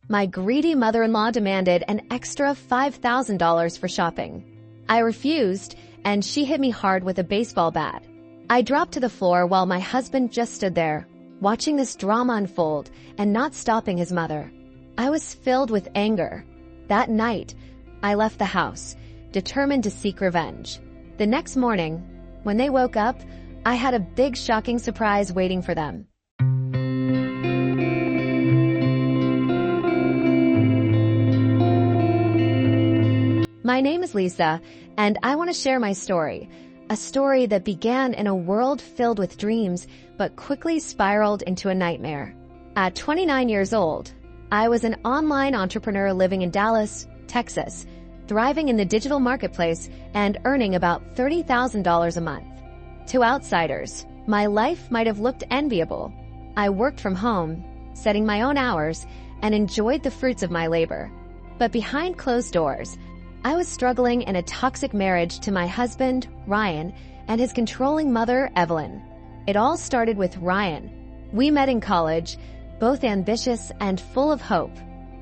My greedy mother-in-law demanded an extra $5,000 for shopping. I refused, and she hit me hard with a baseball bat. I dropped to the floor while my husband just stood there, watching this drama unfold and not stopping his mother. I was filled with anger. That night, I left the house, determined to seek revenge. The next morning, when they woke up, I had a big shocking surprise waiting for them. My name is Lisa, and I want to share my story. A story that began in a world filled with dreams, but quickly spiraled into a nightmare. At 29 years old, I was an online entrepreneur living in Dallas, Texas, thriving in the digital marketplace and earning about $30,000 a month. To outsiders, my life might have looked enviable. I worked from home, setting my own hours, and enjoyed the fruits of my labor. But behind closed doors, I was struggling in a toxic marriage to my husband, Ryan, and his controlling mother, Evelyn. It all started with Ryan. We met in college, both ambitious and full of hope.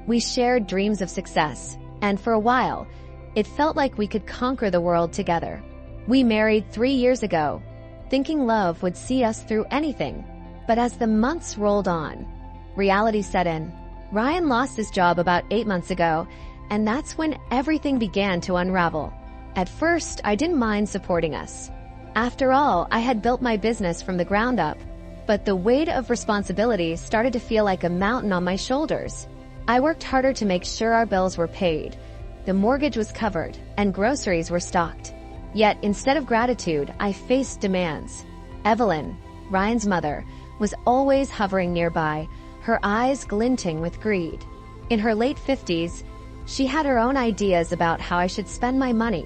We shared dreams of success, and for a while, it felt like we could conquer the world together. We married 3 years ago, thinking love would see us through anything. But as the months rolled on, reality set in. Ryan lost his job about 8 months ago, and that's when everything began to unravel. At first, I didn't mind supporting us. After all, I had built my business from the ground up, but the weight of responsibility started to feel like a mountain on my shoulders. I worked harder to make sure our bills were paid, the mortgage was covered, and groceries were stocked. Yet, instead of gratitude, I faced demands. Evelyn, Ryan's mother, was always hovering nearby, her eyes glinting with greed. In her late 50s, she had her own ideas about how I should spend my money.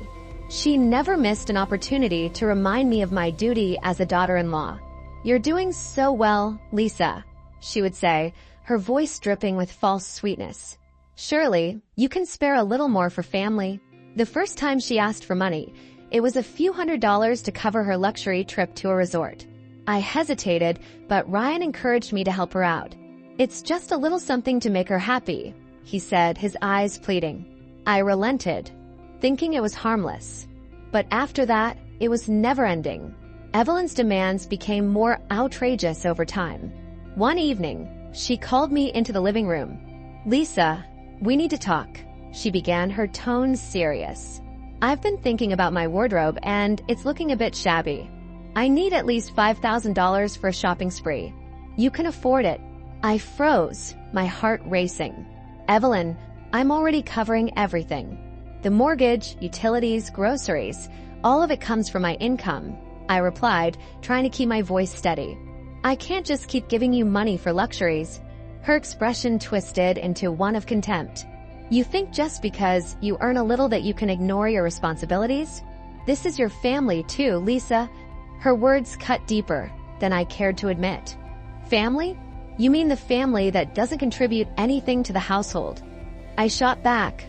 She never missed an opportunity to remind me of my duty as a daughter-in-law. "You're doing so well, Lisa," she would say, her voice dripping with false sweetness. "Surely, you can spare a little more for family." The first time she asked for money, it was a few $100s to cover her luxury trip to a resort. I hesitated, but Ryan encouraged me to help her out. "It's just a little something to make her happy," he said, his eyes pleading. I relented, thinking it was harmless. But after that, it was never-ending. Evelyn's demands became more outrageous over time. One evening, she called me into the living room. "Lisa, we need to talk," she began, her tone serious. "I've been thinking about my wardrobe, and it's looking a bit shabby. I need at least $5,000 for a shopping spree. You can afford it." I froze, my heart racing. "Evelyn, I'm already covering everything. The mortgage, utilities, groceries, all of it comes from my income," I replied, trying to keep my voice steady. "I can't just keep giving you money for luxuries." Her expression twisted into one of contempt. "You think just because you earn a little that you can ignore your responsibilities? This is your family too, Lisa." Her words cut deeper than I cared to admit. "Family? You mean the family that doesn't contribute anything to the household?" I shot back,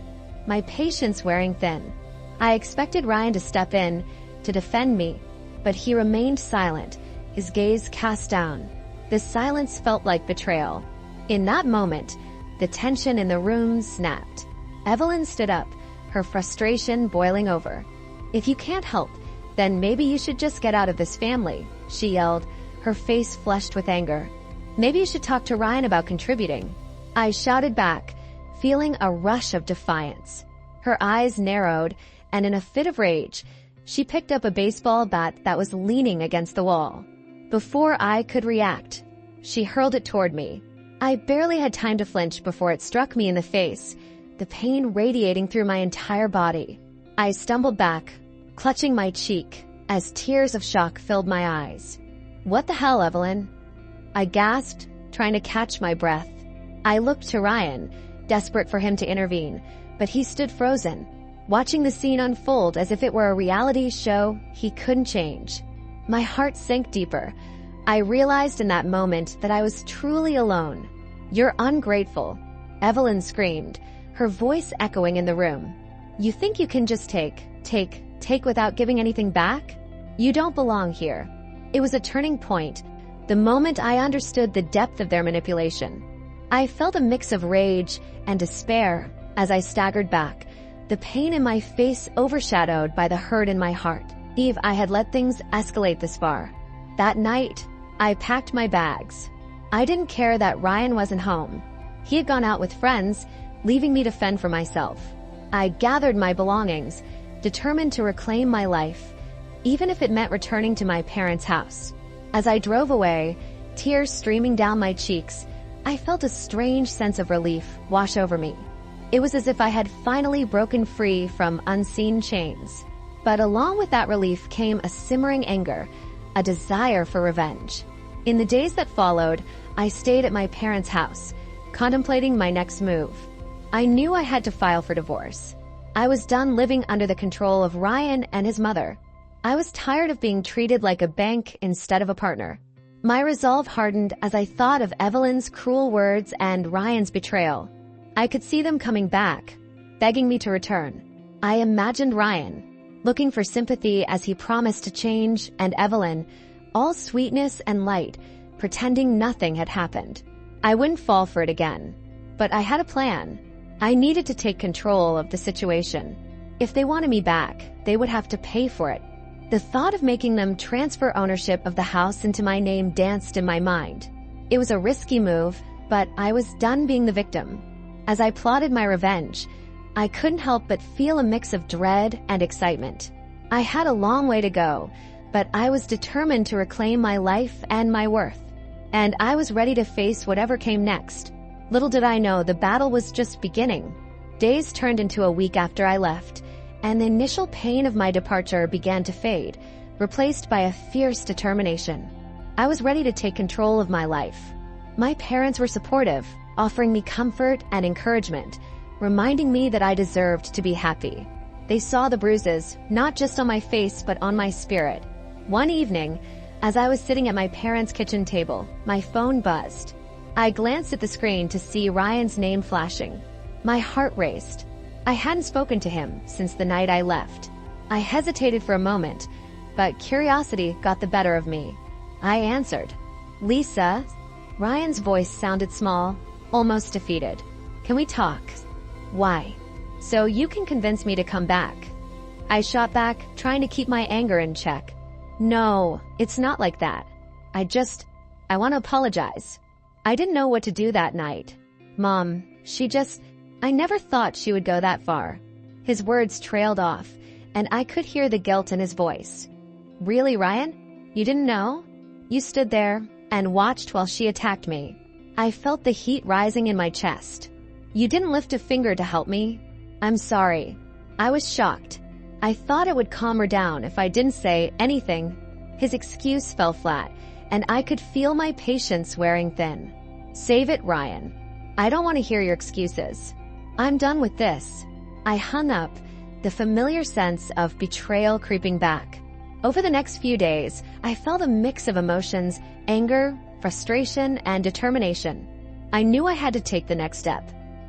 my patience wearing thin. I expected Ryan to step in, to defend me, but he remained silent, his gaze cast down. The silence felt like betrayal. In that moment, the tension in the room snapped. Evelyn stood up, her frustration boiling over. "If you can't help, then maybe you should just get out of this family," she yelled, her face flushed with anger. "Maybe you should talk to Ryan about contributing." I shouted back, feeling a rush of defiance. Her eyes narrowed, and in a fit of rage, she picked up a baseball bat that was leaning against the wall. Before I could react, she hurled it toward me. I barely had time to flinch before it struck me in the face, the pain radiating through my entire body. I stumbled back, clutching my cheek, as tears of shock filled my eyes. "What the hell, Evelyn?" I gasped, trying to catch my breath. I looked to Ryan, desperate for him to intervene, but he stood frozen, watching the scene unfold as if it were a reality show he couldn't change. My heart sank deeper. I realized in that moment that I was truly alone. "You're ungrateful," Evelyn screamed, her voice echoing in the room. "You think you can just take without giving anything back? You don't belong here." It was a turning point, the moment I understood the depth of their manipulation. I felt a mix of rage and despair as I staggered back, the pain in my face overshadowed by the hurt in my heart. I had let things escalate this far. That night, I packed my bags. I didn't care that Ryan wasn't home. He had gone out with friends, leaving me to fend for myself. I gathered my belongings, determined to reclaim my life, even if it meant returning to my parents' house. As I drove away, tears streaming down my cheeks, I felt a strange sense of relief wash over me. It was as if I had finally broken free from unseen chains. But along with that relief came a simmering anger, a desire for revenge. In the days that followed, I stayed at my parents' house, contemplating my next move. I knew I had to file for divorce. I was done living under the control of Ryan and his mother. I was tired of being treated like a bank instead of a partner. My resolve hardened as I thought of Evelyn's cruel words and Ryan's betrayal. I could see them coming back, begging me to return. I imagined Ryan, looking for sympathy as he promised to change, and Evelyn, all sweetness and light, pretending nothing had happened. I wouldn't fall for it again. But I had a plan. I needed to take control of the situation. If they wanted me back, they would have to pay for it. The thought of making them transfer ownership of the house into my name danced in my mind. It was a risky move, but I was done being the victim. As I plotted my revenge, I couldn't help but feel a mix of dread and excitement. I had a long way to go, but I was determined to reclaim my life and my worth. And I was ready to face whatever came next. Little did I know the battle was just beginning. Days turned into a week after I left, and the initial pain of my departure began to fade, replaced by a fierce determination. I was ready to take control of my life. My parents were supportive, offering me comfort and encouragement, reminding me that I deserved to be happy. They saw the bruises, not just on my face but on my spirit. One evening, as I was sitting at my parents' kitchen table, my phone buzzed. I glanced at the screen to see Ryan's name flashing. My heart raced. I hadn't spoken to him since the night I left. I hesitated for a moment, but curiosity got the better of me. I answered. "Lisa?" Ryan's voice sounded small, almost defeated. "Can we talk?" "Why?" "So you can convince me to come back." I shot back, trying to keep my anger in check. "No, it's not like that. I want to apologize. I didn't know what to do that night. Mom, I never thought she would go that far." His words trailed off, and I could hear the guilt in his voice. "Really, Ryan? You didn't know?" "You stood there and watched while she attacked me." I felt the heat rising in my chest. "You didn't lift a finger to help me?" "I'm sorry." I was shocked. I thought it would calm her down if I didn't say anything. His excuse fell flat, and I could feel my patience wearing thin. "Save it, Ryan. I don't want to hear your excuses. I'm done with this." I hung up, the familiar sense of betrayal creeping back. Over the next few days, I felt a mix of emotions, anger, frustration, and determination. I knew I had to take the next step.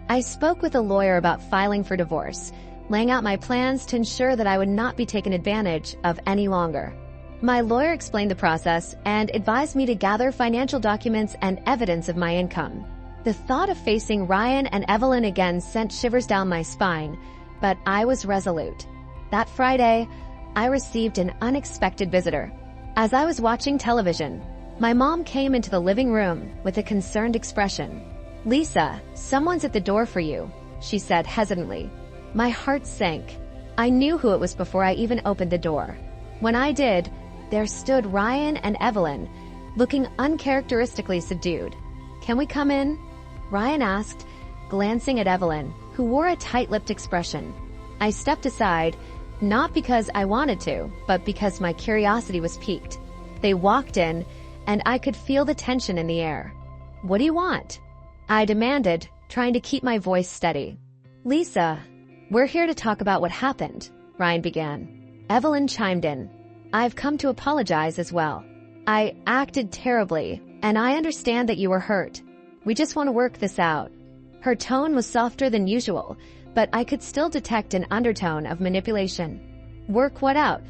I spoke with a lawyer about filing for divorce, laying out my plans to ensure that I would not be taken advantage of any longer. My lawyer explained the process and advised me to gather financial documents and evidence of my income. The thought of facing Ryan and Evelyn again sent shivers down my spine, but I was resolute. That Friday, I received an unexpected visitor. As I was watching television, my mom came into the living room with a concerned expression. "Lisa, someone's at the door for you," she said hesitantly. My heart sank. I knew who it was before I even opened the door. When I did, there stood Ryan and Evelyn, looking uncharacteristically subdued. "Can we come in?" Ryan asked, glancing at Evelyn, who wore a tight-lipped expression. I stepped aside, not because I wanted to, but because my curiosity was piqued. They walked in, and I could feel the tension in the air. "What do you want?" I demanded, trying to keep my voice steady. "Lisa, we're here to talk about what happened," Ryan began. Evelyn chimed in. "I've come to apologize as well. I acted terribly, and I understand that you were hurt. We just want to work this out." Her tone was softer than usual, but I could still detect an undertone of manipulation. "Work what out?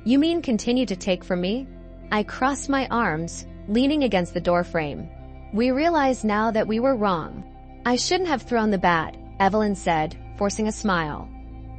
You mean continue to take from me?" I crossed my arms, leaning against the doorframe. We realize now that we were wrong. I shouldn't have thrown the bat, Evelyn said, forcing a smile.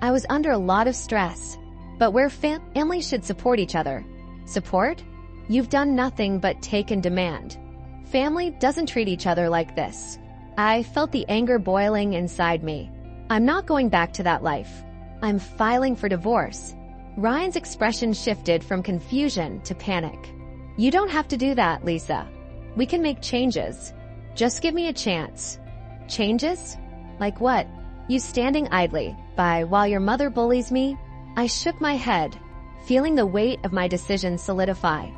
I was under a lot of stress. But where family should support each other. Support? You've done nothing but take and demand. Family doesn't treat each other like this. I felt the anger boiling inside me. I'm not going back to that life. I'm filing for divorce. Ryan's expression shifted from confusion to panic. You don't have to do that, Lisa. We can make changes. Just give me a chance. Changes? Like what? You standing idly by while your mother bullies me? I shook my head, feeling the weight of my decision solidify.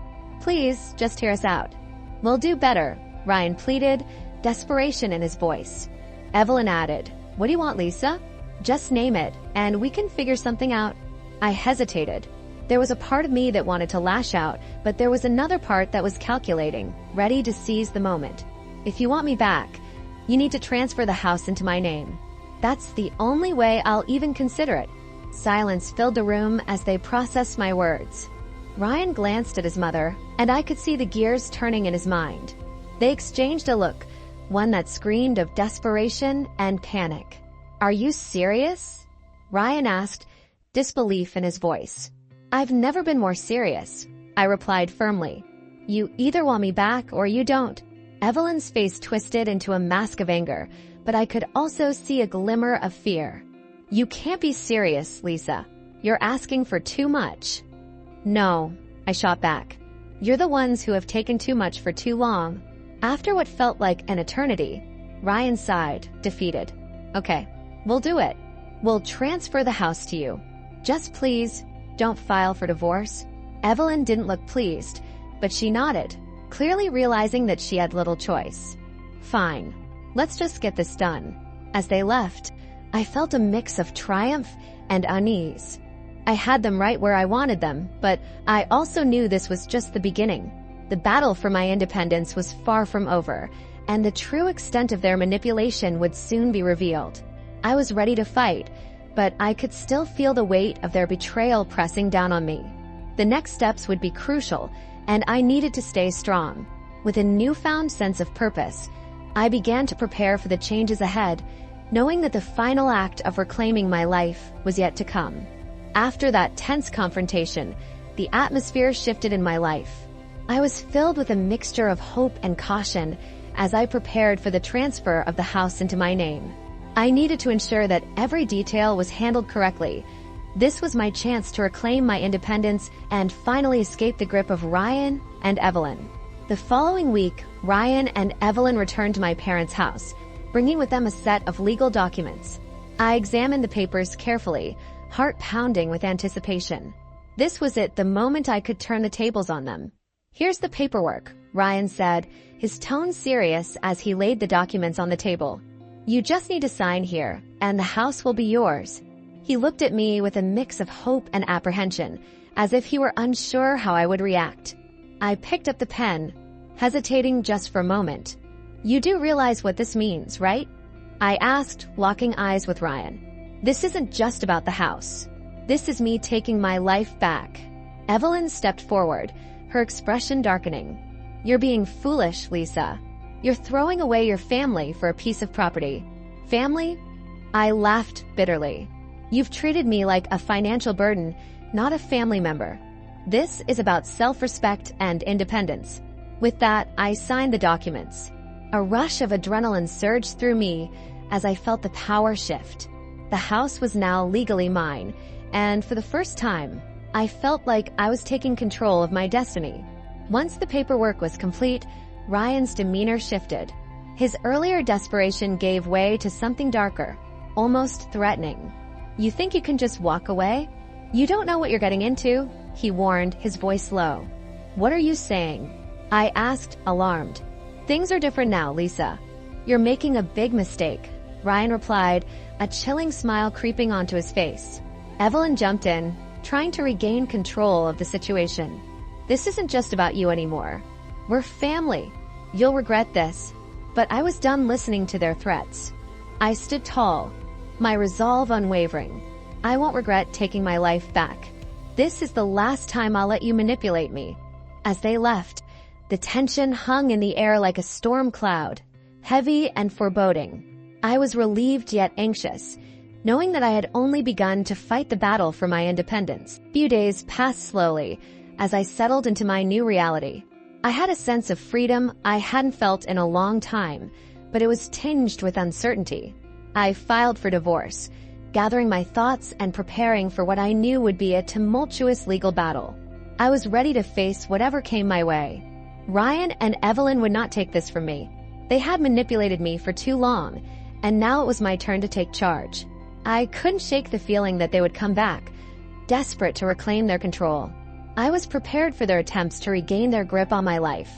Please, just hear us out. We'll do better, Ryan pleaded, desperation in his voice. Evelyn added, What do you want, Lisa? Just name it, and we can figure something out. I hesitated. There was a part of me that wanted to lash out, but there was another part that was calculating, ready to seize the moment. If you want me back, you need to transfer the house into my name. That's the only way I'll even consider it. Silence filled the room as they processed my words. Ryan glanced at his mother, and I could see the gears turning in his mind. They exchanged a look, one that screamed of desperation and panic. Are you serious? Ryan asked, disbelief in his voice. I've never been more serious, I replied firmly. You either want me back or you don't. Evelyn's face twisted into a mask of anger, but I could also see a glimmer of fear. You can't be serious, Lisa. You're asking for too much. No, I shot back. You're the ones who have taken too much for too long. After what felt like an eternity, Ryan sighed, defeated. Okay, we'll do it. We'll transfer the house to you. Just please, don't file for divorce. Evelyn didn't look pleased, but she nodded, clearly realizing that she had little choice. Fine, let's just get this done. As they left, I felt a mix of triumph and unease. I had them right where I wanted them, but I also knew this was just the beginning. The battle for my independence was far from over, and the true extent of their manipulation would soon be revealed. I was ready to fight, but I could still feel the weight of their betrayal pressing down on me. The next steps would be crucial, and I needed to stay strong. With a newfound sense of purpose, I began to prepare for the changes ahead, knowing that the final act of reclaiming my life was yet to come. After that tense confrontation, the atmosphere shifted in my life. I was filled with a mixture of hope and caution as I prepared for the transfer of the house into my name. I needed to ensure that every detail was handled correctly. This was my chance to reclaim my independence and finally escape the grip of Ryan and Evelyn. The following week, Ryan and Evelyn returned to my parents' house, bringing with them a set of legal documents. I examined the papers carefully, heart pounding with anticipation. This was it, the moment I could turn the tables on them. Here's the paperwork, Ryan said, his tone serious as he laid the documents on the table. You just need to sign here, and the house will be yours. He looked at me with a mix of hope and apprehension, as if he were unsure how I would react. I picked up the pen, hesitating just for a moment. You do realize what this means, right? I asked, locking eyes with Ryan. This isn't just about the house. This is me taking my life back. Evelyn stepped forward, her expression darkening. You're being foolish, Lisa. You're throwing away your family for a piece of property. Family? I laughed bitterly. You've treated me like a financial burden, not a family member. This is about self-respect and independence. With that, I signed the documents. A rush of adrenaline surged through me as I felt the power shift. The house was now legally mine, and for the first time, I felt like I was taking control of my destiny. Once the paperwork was complete, Ryan's demeanor shifted. His earlier desperation gave way to something darker, almost threatening. You think you can just walk away? You don't know what you're getting into, he warned, his voice low. What are you saying? I asked, alarmed. Things are different now, Lisa. You're making a big mistake, Ryan replied, a chilling smile creeping onto his face. Evelyn jumped in, trying to regain control of the situation. This isn't just about you anymore. We're family. You'll regret this. But I was done listening to their threats. I stood tall, my resolve unwavering. I won't regret taking my life back. This is the last time I'll let you manipulate me. As they left, The tension hung in the air like a storm cloud, heavy and foreboding. I was relieved yet anxious, knowing that I had only begun to fight the battle for my independence. Few days passed slowly as I settled into my new reality. I had a sense of freedom I hadn't felt in a long time, but it was tinged with uncertainty. I filed for divorce, gathering my thoughts and preparing for what I knew would be a tumultuous legal battle. I was ready to face whatever came my way. Ryan and Evelyn would not take this from me. They had manipulated me for too long, and now it was my turn to take charge. I couldn't shake the feeling that they would come back, desperate to reclaim their control. I was prepared for their attempts to regain their grip on my life.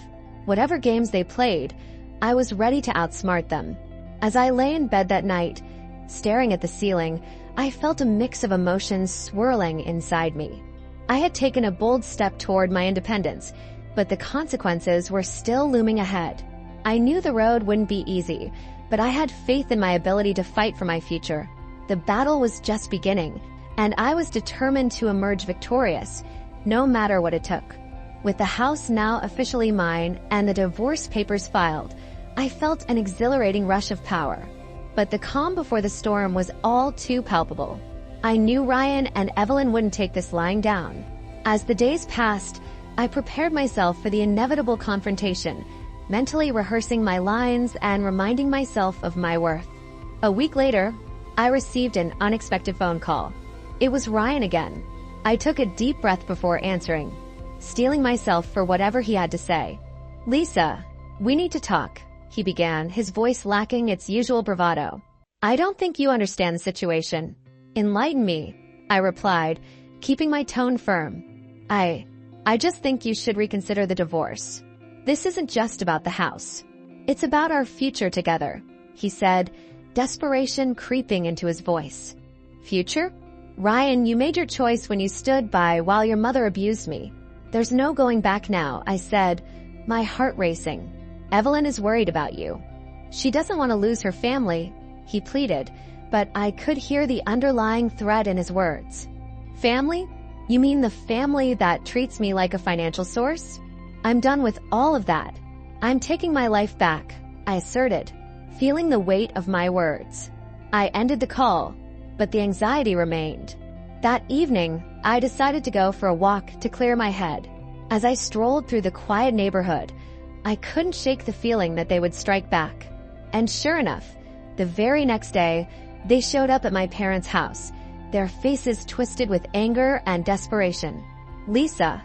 Whatever games they played, I was ready to outsmart them. As I lay in bed that night, staring at the ceiling, I felt a mix of emotions swirling inside me. I had taken a bold step toward my independence, but the consequences were still looming ahead. I knew the road wouldn't be easy, but I had faith in my ability to fight for my future. The battle was just beginning, and I was determined to emerge victorious, no matter what it took. With the house now officially mine and the divorce papers filed, I felt an exhilarating rush of power. But the calm before the storm was all too palpable. I knew Ryan and Evelyn wouldn't take this lying down. As the days passed, I prepared myself for the inevitable confrontation, mentally rehearsing my lines and reminding myself of my worth. A week later, I received an unexpected phone call. It was Ryan again. I took a deep breath before answering, steeling myself for whatever he had to say. "Lisa, we need to talk," he began, his voice lacking its usual bravado. "I don't think you understand the situation." "Enlighten me," I replied, keeping my tone firm. I just think you should reconsider the divorce. This isn't just about the house. It's about our future together," he said, desperation creeping into his voice. "Future? Ryan, you made your choice when you stood by while your mother abused me. There's no going back now," I said, my heart racing. "Evelyn is worried about you. She doesn't want to lose her family," he pleaded, but I could hear the underlying thread in his words. "Family? You mean the family that treats me like a financial source? I'm done with all of that. I'm taking my life back," I asserted, feeling the weight of my words. I ended the call, but the anxiety remained. That evening, I decided to go for a walk to clear my head. As I strolled through the quiet neighborhood, I couldn't shake the feeling that they would strike back. And sure enough, the very next day, they showed up at my parents' house, their faces twisted with anger and desperation. "Lisa,"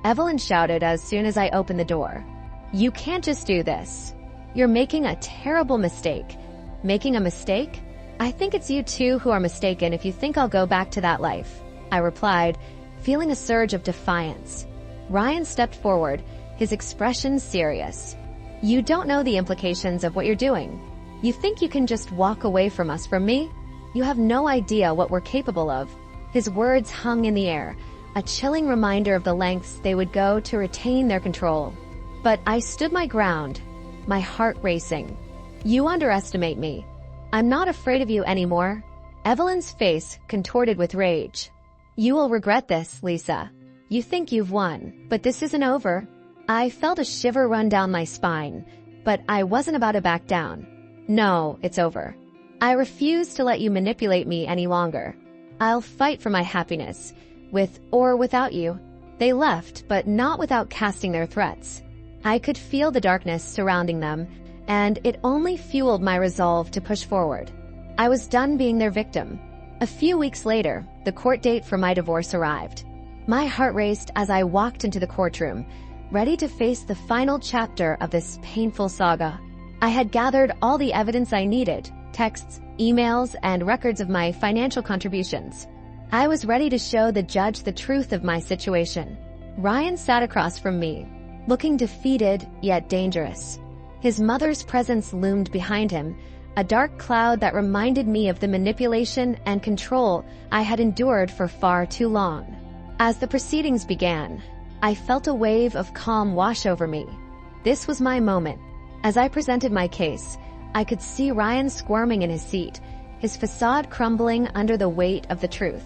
Evelyn shouted as soon as I opened the door, "you can't just do this. You're making a terrible mistake." "Making a mistake? I think it's you two who are mistaken if you think I'll go back to that life," I replied, feeling a surge of defiance. Ryan stepped forward, his expression serious. "You don't know the implications of what you're doing. You think you can just walk away from us, from me? You have no idea what we're capable of." His words hung in the air, a chilling reminder of the lengths they would go to retain their control. But I stood my ground, my heart racing. "You underestimate me. I'm not afraid of you anymore." Evelyn's face contorted with rage. "You will regret this, Lisa. You think you've won, but this isn't over." I felt a shiver run down my spine, but I wasn't about to back down. "No, it's over. I refuse to let you manipulate me any longer. I'll fight for my happiness, with or without you." They left, but not without casting their threats. I could feel the darkness surrounding them, and it only fueled my resolve to push forward. I was done being their victim. A few weeks later, the court date for my divorce arrived. My heart raced as I walked into the courtroom, ready to face the final chapter of this painful saga. I had gathered all the evidence I needed, texts, emails, and records of my financial contributions. I was ready to show the judge the truth of my situation. Ryan sat across from me, looking defeated yet dangerous. His mother's presence loomed behind him, a dark cloud that reminded me of the manipulation and control I had endured for far too long. As the proceedings began, I felt a wave of calm wash over me. This was my moment. As I presented my case, I could see Ryan squirming in his seat, his facade crumbling under the weight of the truth.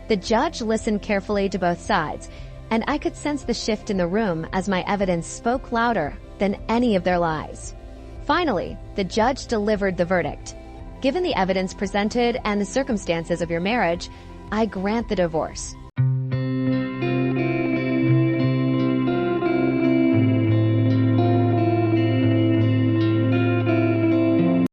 The judge listened carefully to both sides, and I could sense the shift in the room as my evidence spoke louder than any of their lies. Finally, the judge delivered the verdict. Given the evidence presented and the circumstances of your marriage, I grant the divorce.